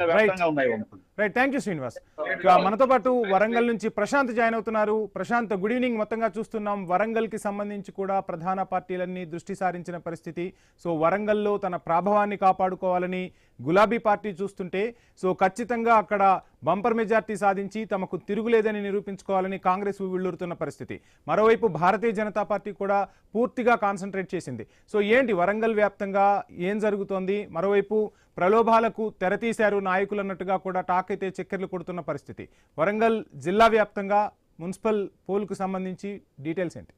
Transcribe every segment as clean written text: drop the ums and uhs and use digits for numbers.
వ్యాప్తంగా ఉన్నాయి. Right, thank you Srinivas. మనతో పాటు వరంగల్ నుంచి ప్రశాంత్ జాయిన్ అవుతున్నారు. Prashant, good evening. మొత్తంగా చూస్తున్నాం వరంగల్ కి సంబంధించి కూడా ప్రధాన పార్టీలన్నీ దృష్టి సారించిన పరిస్థితి. సో వరంగల్లో తన ప్రాభవాన్ని కాపాడుకోవాలని గులాబీ పార్టీ చూస్తుంటే, సో ఖచ్చితంగా అక్కడ బంపర్ మెజార్టీ సాధించి తమకు తిరుగులేదని నిరూపించుకోవాలని కాంగ్రెస్ ఉవ్విళ్లూరుతున్న పరిస్థితి. మరోవైపు భారతీయ జనతా పార్టీ కూడా పూర్తిగా కాన్సన్ట్రేట్ చేసింది. సో ఏంటి వరంగల్ వ్యాప్తంగా ఏం జరుగుతోంది? మరోవైపు ప్రలోభాలకు తెరతీశారు నాయకులు అన్నట్టుగా కూడా టాక్ అయితే చక్కెర్లు కొడుతున్న పరిస్థితి. వరంగల్ జిల్లా వ్యాప్తంగా మున్సిపల్ పోల్కు సంబంధించి డీటెయిల్స్ ఏంటి?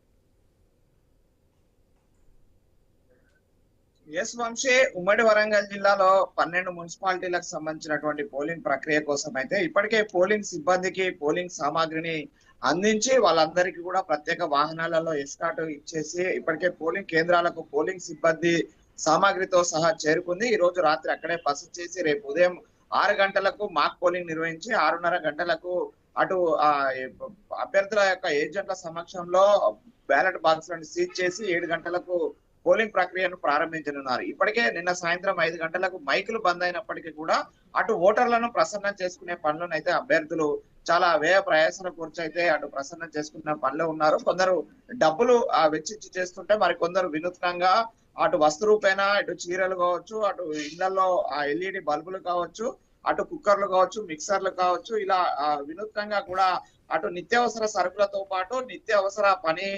ఎస్ వంశీ, ఉమ్మడి వరంగల్ జిల్లాలో 12 మున్సిపాలిటీలకు సంబంధించినటువంటి పోలింగ్ ప్రక్రియ కోసం అయితే ఇప్పటికే పోలింగ్ సిబ్బందికి పోలింగ్ సామాగ్రిని అందించి వాళ్ళందరికీ కూడా ప్రత్యేక వాహనాలలో ఎస్కాట్ ఇచ్చేసి ఇప్పటికే పోలింగ్ కేంద్రాలకు పోలింగ్ సిబ్బంది సామాగ్రితో సహా చేరుకుంది. ఈ రోజు రాత్రి అక్కడే బస చేసి రేపు ఉదయం 6 గంటలకు మాక్ పోలింగ్ నిర్వహించి 6:30 గంటలకు అటు అభ్యర్థుల యొక్క ఏజెంట్ల సమక్షంలో బ్యాలెట్ బాక్స్లను సీజ్ చేసి 7 గంటలకు పోలింగ్ ప్రక్రియను ప్రారంభించనున్నారు. ఇప్పటికే నిన్న సాయంత్రం 5 గంటలకు మైకులు బంద్ అయినప్పటికీ కూడా అటు ఓటర్లను ప్రసన్నం చేసుకునే పనులను అయితే అభ్యర్థులు చాలా వ్యయ ప్రయాసల కూర్చి అయితే అటు ప్రసన్నం చేసుకునే పనిలో ఉన్నారు. కొందరు డబ్బులు వెచ్చించి చేస్తుంటే మరి కొందరు వినూత్నంగా అటు వస్తు రూపేణా ఇటు చీరలు కావచ్చు, అటు ఇళ్లలో LED బల్బులు కావచ్చు, అటు కుక్కర్లు కావచ్చు, మిక్సర్లు కావచ్చు, ఇలా వినూత్నంగా కూడా అటు నిత్యావసర సరుకులతో పాటు నిత్యావసర పని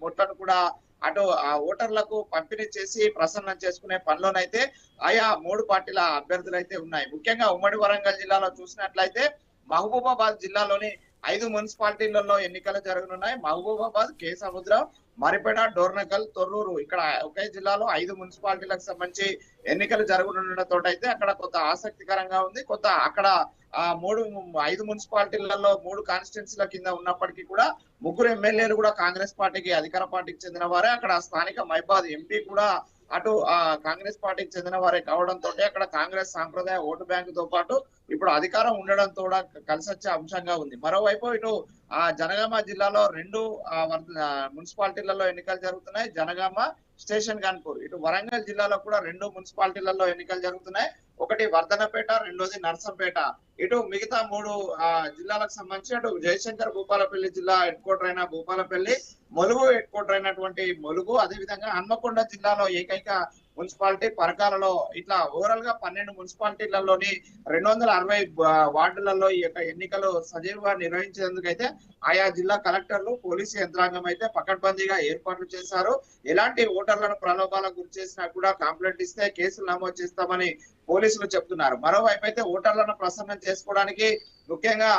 మొట్టను కూడా అటు ఓటర్లకు పంపిణీ చేసి ప్రసన్నం చేసుకునే పనిలోనైతే ఆయా 3 పార్టీల అభ్యర్థులు అయితే ఉన్నాయి. ముఖ్యంగా ఉమ్మడి వరంగల్ జిల్లాలో చూసినట్లయితే మహబూబాబాద్ జిల్లాలోని 5 మున్సిపాలిటీలలో ఎన్నికలు జరగనున్నాయి. మహబూబాబాద్, కేసముద్రం, మరిపేట, డోర్నకల్, తొర్రూరు, ఇక్కడ ఒకే జిల్లాలో 5 మున్సిపాలిటీలకు సంబంధించి ఎన్నికలు జరగనుండటంతో అయితే అక్కడ కొంత ఆసక్తికరంగా ఉంది. కొంత అక్కడ 5 మున్సిపాలిటీలలో 3 కాన్స్టిట్యున్సీల కింద ఉన్నప్పటికీ కూడా 3 ఎమ్మెల్యేలు కూడా కాంగ్రెస్ పార్టీకి అధికార పార్టీకి చెందిన వారే. అక్కడ స్థానిక మైబాద్ ఎంపీ కూడా అటు కాంగ్రెస్ పార్టీకి చెందిన వారే కావడంతో అక్కడ కాంగ్రెస్ సాంప్రదాయ ఓటు బ్యాంకు తో పాటు ఇప్పుడు అధికారం ఉండడంతో కూడా కలిసి వచ్చే అంశంగా ఉంది. మరోవైపు ఇటు జనగామ జిల్లాలో 2 మున్సిపాలిటీలలో ఎన్నికలు జరుగుతున్నాయి. జనగామ, స్టేషన్ కాన్పూర్. ఇటు వరంగల్ జిల్లాలో కూడా 2 మున్సిపాలిటీలలో ఎన్నికలు జరుగుతున్నాయి. ఒకటి వర్ధనపేట, రెండోది నర్సంపేట. ఇటు మిగతా 3 జిల్లాలకు సంబంధించి అటు జయశంకర్ భూపాలపల్లి జిల్లా హెడ్ క్వార్టర్ అయిన భూపాలపల్లి, ములుగు హెడ్ క్వార్టర్ అయినటువంటి ములుగు, అదేవిధంగా హన్మకొండ జిల్లాలో ఏకైక మున్సిపాలిటీ పరకాలలో, ఇట్లా ఓవరాల్ గా 12 మున్సిపాలిటీలలోని 260 వార్డులలో ఈ యొక్క ఎన్నికలు సజీవంగా నిర్వహించేందుకైతే ఆయా జిల్లా కలెక్టర్లు, పోలీసు యంత్రాంగం అయితే పకడ్బందీగా ఏర్పాట్లు చేశారు. ఎలాంటి ఓటర్లను ప్రలోభాలకు గురి చేసినా కూడా కంప్లైంట్ ఇస్తే కేసులు నమోదు చేస్తామని పోలీసులు చెప్తున్నారు. మరోవైపు అయితే ఓటర్లను ప్రసన్నం చేసుకోవడానికి ముఖ్యంగా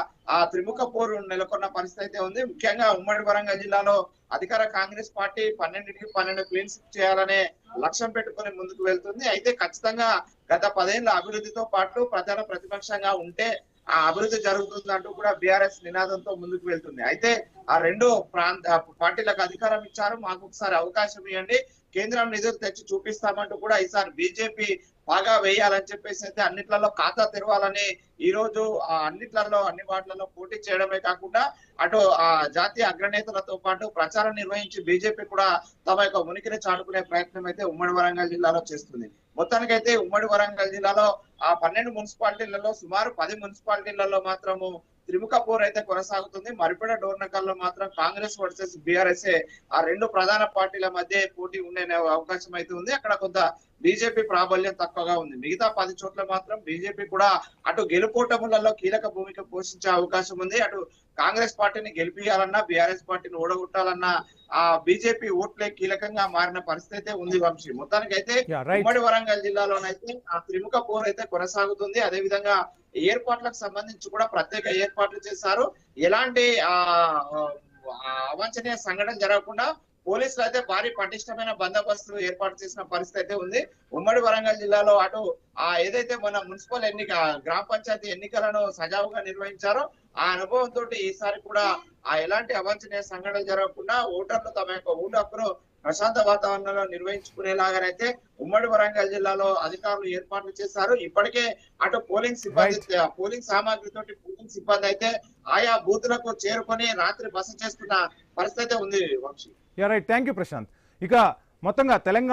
త్రిముఖ పోరు నెలకొన్న పరిస్థితి అయితే ఉంది. ముఖ్యంగా ఉమ్మడి వరంగల్ జిల్లాలో అధికార కాంగ్రెస్ పార్టీ 12కి 12 క్లీన్ స్వీప్ చేయాలనే లక్ష్యం పెట్టుకుని ముందుకు వెళ్తుంది. అయితే ఖచ్చితంగా గత 10 ఏళ్ల అభివృద్ధితో పాటు ప్రధాన ప్రతిపక్షంగా ఉంటే ఆ అభివృద్ధి జరుగుతుందంటూ కూడా బీఆర్ఎస్ నినాదంతో ముందుకు వెళ్తుంది. అయితే ఆ 2 పార్టీలకు అధికారం ఇచ్చారు, మాకు ఒకసారి అవకాశం ఇవ్వండి, కేంద్రం నిధులు తెచ్చి చూపిస్తామంటూ కూడా ఈసారి బీజేపీ బాగా వేయాలని చెప్పేసి అయితే అన్నిట్లలో ఖాతా తెరవాలని ఈ రోజు అన్ని వాటిలలో పోటీ చేయడమే కాకుండా అటు జాతీయ అగ్రనేతలతో పాటు ప్రచారం నిర్వహించి బీజేపీ కూడా తమ యొక్క ఉనికిని చాటుకునే ప్రయత్నం అయితే ఉమ్మడి వరంగల్ జిల్లాలో చేస్తుంది. మొత్తానికైతే ఉమ్మడి వరంగల్ జిల్లాలో 12 మున్సిపాలిటీలలో సుమారు 10 మున్సిపాలిటీలలో మాత్రము త్రిముఖ పోరు అయితే కొనసాగుతుంది. మరిపేట, డోర్నకల్లో మాత్రం కాంగ్రెస్ వర్సెస్ బీఆర్ఎస్ ఆ 2 ప్రధాన పార్టీల మధ్య పోటీ ఉండే అవకాశం అయితే ఉంది. అక్కడ కొంత బీజేపీ ప్రాబల్యం తక్కువగా ఉంది. మిగతా 10 చోట్ల మాత్రం బీజేపీ కూడా అటు గెలుపోటములలో కీలక భూమిక పోషించే అవకాశం ఉంది. అటు కాంగ్రెస్ పార్టీని గెలిపియాలన్నా, బీఆర్ఎస్ పార్టీని ఓడగొట్టాలన్నా బీజేపీ ఓట్లే కీలకంగా మారిన పరిస్థితి ఉంది వంశీ. మొత్తానికైతే ఉమ్మడి వరంగల్ జిల్లాలోనైతే ఆ త్రిముఖ పోరు అయితే కొనసాగుతుంది. అదేవిధంగా ఏర్పాట్లకు సంబంధించి కూడా ప్రత్యేక ఏర్పాట్లు చేశారు. ఎలాంటి అవాంఛనీయ సంఘటన జరగకుండా పోలీసులు అయితే భారీ పటిష్టమైన బందోబస్తు ఏర్పాటు చేసిన పరిస్థితి అయితే ఉంది. ఉమ్మడి వరంగల్ జిల్లాలో అటు ఏదైతే మన మున్సిపల్ గ్రామ పంచాయతీ ఎన్నికలను సజావుగా నిర్వహించారో ఆ అనుభవంతో ఈసారి కూడా ఎలాంటి అవాంఛనీయ సంఘటనలు జరగకుండా ఓటర్లు తమ యొక్క ఓటు హక్కును ప్రశాంత వాతావరణంలో నిర్వహించుకునేలాగానైతే ఉమ్మడి వరంగల్ జిల్లాలో అధికారులు ఏర్పాట్లు చేశారు. ఇప్పటికే అటు పోలింగ్ సామాగ్రితో పోలింగ్ సిబ్బంది అయితే ఆయా బూతులకు చేరుకొని రాత్రి బస చేస్తున్న పరిస్థితి ఉంది Vamshi. Right, thank you Prashant. ఇక మొత్తంగా తెలంగాణ